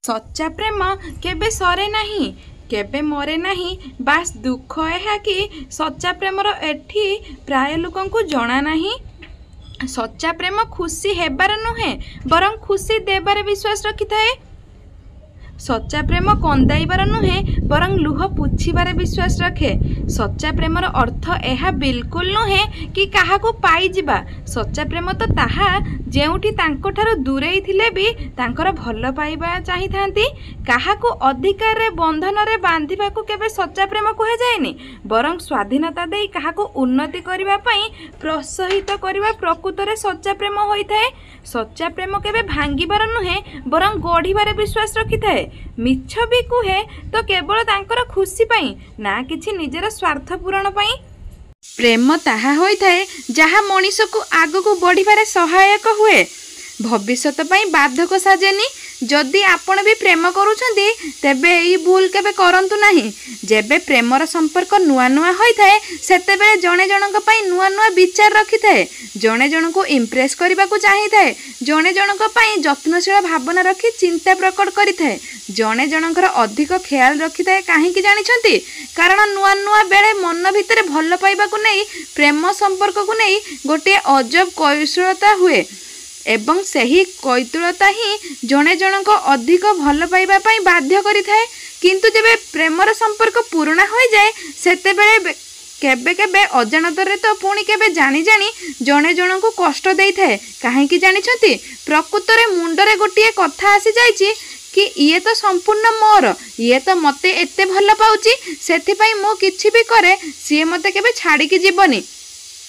सच्चा प्रेम केबे सरे नहीं, केबे मरे नहीं। बास दुख है कि सच्चा प्रेमर एठी प्राय लोकंकु जणा नहीं। सच्चा प्रेम खुशी हेबार नुहे बरं खुशी देबार विश्वास रखी थाए। सच्चा प्रेम कंदाइबार नुहे बरं लुह पुछिबार विश्वास रखे। सच्चा प्रेमर अर्थ यह बिल्कुल नुहे कि काहाकू पाई जिबा। सच्चा प्रेम तो ताहा जेउठी तांको ठारो दूरेई थिले भी तांकर भल पाइबा चाहि थांती। काहाकू अधिकार रे बंधन रे बांधिबाकू केबे सच्चा प्रेम कहा जाएनी, बरं स्वाधीनता देई काहाकू उन्नति करिबा पई प्रोत्साहित करिबा प्रकृत रे सच्चा प्रेम होइथाए। सच्चा प्रेम केबे भांगिबार नुहे बरं गढ़िबार विश्वास रखी थाए। मिछ भी कुहे तो केवल तांकर खुशी पाई ना किछि निजर स्वार्थ पूरण पाई। प्रेम ताहा होइथाए जहा मनीष को आगकू बढ़िबारे सहायक हुए, भविष्यत पाई बाधक साजेनी। जदि आपण भी प्रेम करूछंती तेबे एई भूल केबे करंतु नाही। जेबे प्रेमर संपर्क नुआ नुआ होइथाए सेतेबेले जणे जनक पई नुआ नुआ विचार रखिथाए, जणे जनक इम्प्रेस करबाकू चाहिथाए, जणे जनक पई जत्नशील भावना रखी चिंता प्रकट करिथाए, जणे जनकर अधिक ख्याल रखिथाए। काहेकि जानिछंती, कारण नुआ नुआ बेले मन भितरे भल पाइबाकू नै प्रेम संपर्क को नै गोटे अजब कौशलता हुए एवं सही कैतुलता ही जणे जनक अधिक भल पाइबा पई बाध्य करिथाए। किंतु जेबे प्रेमर संपर्क पूर्ण हो जाए सेतेबेले केबे केबे अजाणतरे तो पुणी केबे जानी जानी जणे जनक कष्ट देई थाए। काहेकि जानिछंती, प्रकृतरे मुंडरे गोटिए कथा आसी जाइछि कि ये तो संपूर्ण मोर, ये तो मते एते भल पाउची, सेथिपाई मो किछि भी करे सिए मते केबे छाड़िकी जीवनी।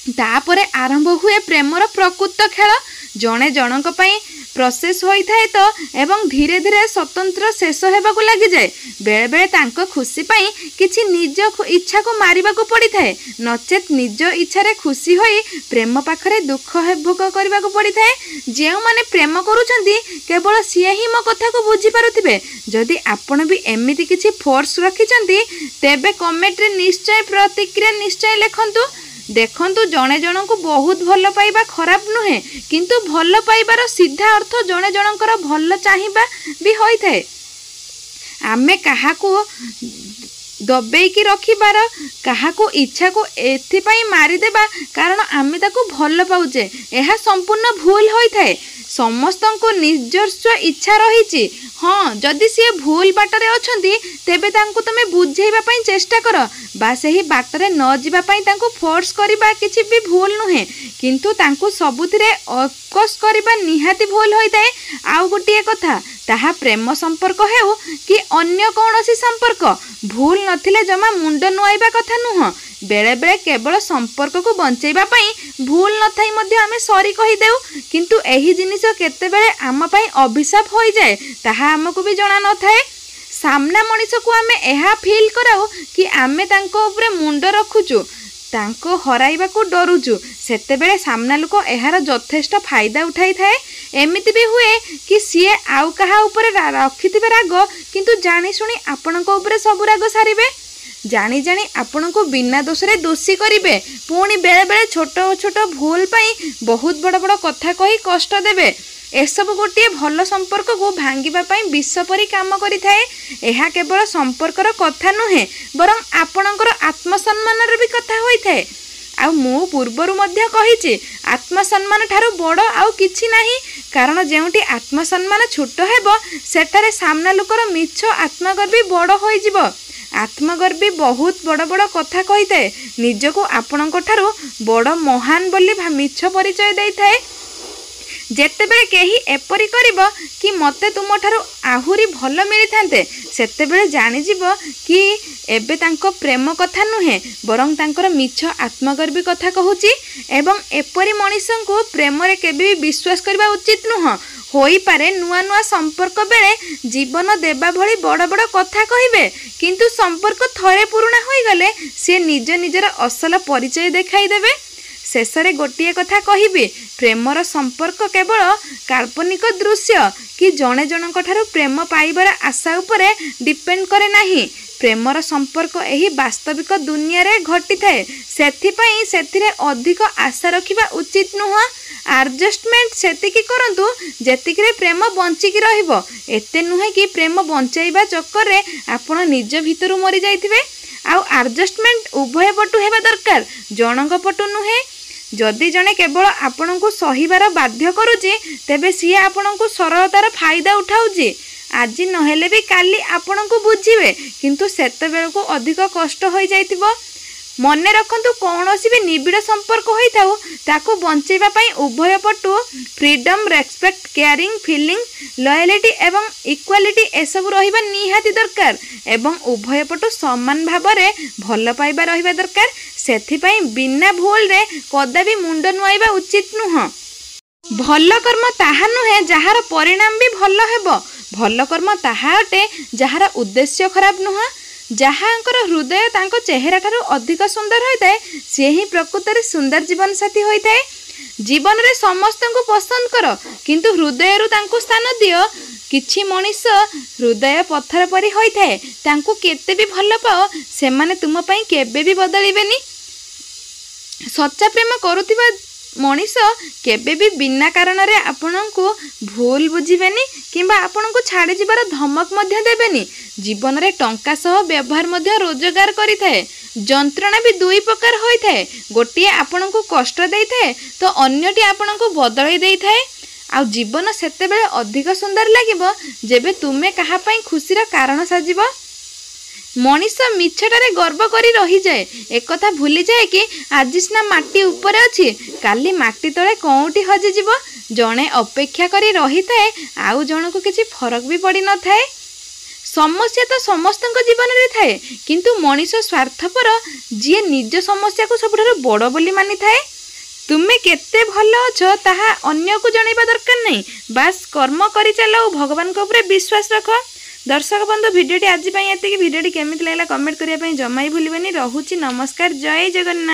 तापरे आरंभ हुए प्रेमर प्रकृत खेल। जणे जनक पई प्रोसेस होई थाए तो एवं धीरे धीरे स्वतंत्र शेष हेबाकू लागि जाए। बेले बेले तांको खुशी पई किछि निज इच्छा को मारिबा को पड़ी थाए, नचेत निज इच्छा रे खुशी होई प्रेम पाखरे दुख भोग करबा को पड़ी थाए। जे माने प्रेम करूछंती केवल सिए ही मो कथा को बुझी पारुथिबे। जदि आपण भी एमिति किछि फोर्स रखिचंती तेबे कमेंट रे निश्चय प्रतिक्रिया निश्चय लेखंतु। देखंतु जणे जनकू बहुत भल पाइबा खराब नुहे, किंतु भल पाइबार सीधा अर्थ जणे जनकर भल चाहिबा भी होई थाए। आमे काहाकू दबेकी रखिबार काहाकू इच्छा को एथिपाई मारी देबा कारण आमे ताकू भल पाउचे, एहा संपूर्ण भूल होई थाए। समस्तंको निजस्व इच्छा रहिछि। हाँ, जदि सी भूल बाटरे अछंती तेबे तांको तमे बुझेइबा पई चेष्टा कर, बा सेही बाटरे न जिबा पई तांको फोर्स करिबा किछि भी भूल नुहे, किंतु तांको सबुथिरे अकस करिबा निहाती भूल होई थाए। आउ गोटिए कथा, ताहा प्रेम संपर्क हेउ कि अन्य कौनसी संपर्क, भूल नथिले जमा मुंड नुआइबा कथा नुह। बेले बेले केवल संपर्क को बंचेइबा पई भूल न थाई मध्ये आमे सॉरी कहि देउ, किंतु एही जिनिस केतेबेले आम पई अभिशाप होई जाए ताहा हमकु भी जणा न थाए। सामना मनीष को आमे एहा फील कराउ कि आमे तांको ऊपर मुंड रखुचु, तांको हराइबा को डरुचु, सेतेबेले सामना लोक एहार यथेष्ट फायदा उठाई थाए। एमिति भी हुए कि सीए आउ कहा ऊपर रखिथिबे राग, किंतु जानी सुनी आपणको ऊपर सब राग सारिबे। जानी जानी आपण को बिना दोष रे दोषी करिवे, पुणी बेले बेले छोट छोट भूल पाई बहुत बड़ बड़ कथा कही कष्ट देवे। एसब गोटे भल संपर्क को भांगिबा पाई विष परी काम करि थाए। एहा केवल संपर्कर कथा नुहे बरं आपणकर आत्मसम्मान रे भी कथा होई थाए। आ मु पूर्वरु मध्य कहिछि आत्मसम्मान ठारू बड़ आउ किछि नाही, कारण जेउटी आत्मसम्मान छोट हेबो सेठारे सामना लोकर मिछ आत्मगर्वी बड़ होई जिवो। आत्मगर्वी बहुत बड़ बड़ कथा कही थाए, निजको आपणक ठारू बड़ महान बोली मिछ परिचय देई थाए। जेतेबेले केही एपरी करिबो कि मते तुम ठारू आहुरी भल मिली थांते, सेतेबेले जानि जिवो कि एबे तांको प्रेम कथा नुहे बरं तांकर मिछ आत्मगर्वी कथा कहूची। एवं एपरी मनीषंको प्रेम रे केबे विश्वास करबा उचित नुह। होई पारे नुआ नुआ संपर्क बेले जीवन देबा भली बड़ बड़ कथा कहिबे, किंतु संपर्क थरे पुराना होई गले से निज निजर असल परिचय देखाई देबे। शेषरे गोटिए कथा कहिबे, प्रेमर संपर्क केवल काल्पनिक दृश्य कि जणे जनक ठारू प्रेम पाइबार आशा उपरे डिपेंड करे नाही। प्रेमर संपर्क एही वास्तविक दुनिया रे घटी थाए, सेथिपई सेथिरे अधिक आशा रखिबा उचित नुह। आडजस्टमेंट सेतिकी करंतु जेतिकी प्रेम बंचिकी रहिबो। एते नुहे कि प्रेम बंचाइबा चक्कर रे आपण निज भितरु मरी जाइथिबे। आउ आडजस्टमेंट उभय पटु हेबा दरकार, जनक पटु नुहे। जदि जने केवल आपण को सहीबार बाध्य करुचे तेबे सी आपण को सरलतार फायदा उठाउचे। आज नहेले भी काली आपण को बुझिबे, किंतु सेते बेल को अधिक कष्ट हो जाइथिबो। मने रखंतु कौनसी भी निबिड़ संपर्क होइथाउ ताकू बंचेबा पई उभय पटु freedom, respect, caring, feeling, loyalty एवं इक्वालिटी एसबु रहिबा निहाती दरकार एवं उभय पटु समान भाबरे भल पाइबा रहिबा दरकार। सेथि पई बिना भूल रे कदाबी मुंड नुआइबा उचित नुह। भल कर्म ताहा नुहे जहार परिणाम भी भल हेबो। भल कर्म ताहा अटे जहार उद्देश्य खराब नुह। जहाँकर हृदय तांको चेहरा ठारू अधिक सुंदर होता है से ही प्रकृत में सुंदर जीवन साथी होता है। जीवन रे समस्त को पसंद कर किंतु हृदय रु तांको स्थान दियो। किछि मनीष हृदय पत्थर परी होता है, तांको केते भी भल पाओ से माने तुम पई केबे भी बदलिबेनी। सच्चा प्रेम करुथिबा मनीष केबे भी बिना कारण रे आपनकु भूल बुझिबेनी किंबा आपनकु छाड़ी जिबार धमक मध्य देबेनी। जीवन रे टंका सह व्यवहार मध्य रोजगार करिथाए। जंत्रणा भी दुई प्रकार होइथाए, गोटिए आपनकु कष्ट देइथाए तो अन्यटी आपनकु बदलाई देइथाए। आ जीवन सेते बेले अधिक सुंदर लागिबो जेबे तुमे कहा पई खुशीर कारण साजिबो। मनीष मिछटारे गर्व करी रही जाए, एक कथा भूली जाए कि आज सिना माटी ऊपर अच्छी काली माटी तले कौटी हजि जीव। जणे अपेक्षा करी रही थाए आउ जनकु किछि फरक भी पड़ी न थाए। समस्या तो समस्त जीवन रे थाए किंतु मनीष स्वार्थपर जी निज समस्या को सबठारु बड़ बोली मानि थाए। तुमे केते भल अछ ताहा अन्य को जणैबा दरकार नहीं, बास कर्म करी चलो भगवान को ऊपर विश्वास रख। दर्शक बंधु भिडियोटी आज एतिकी। भिडियोटी केमिति लागला कमेंट करिया पई जमाई भूलिबेनी। रहुची नमस्कार, जय जगन्नाथ।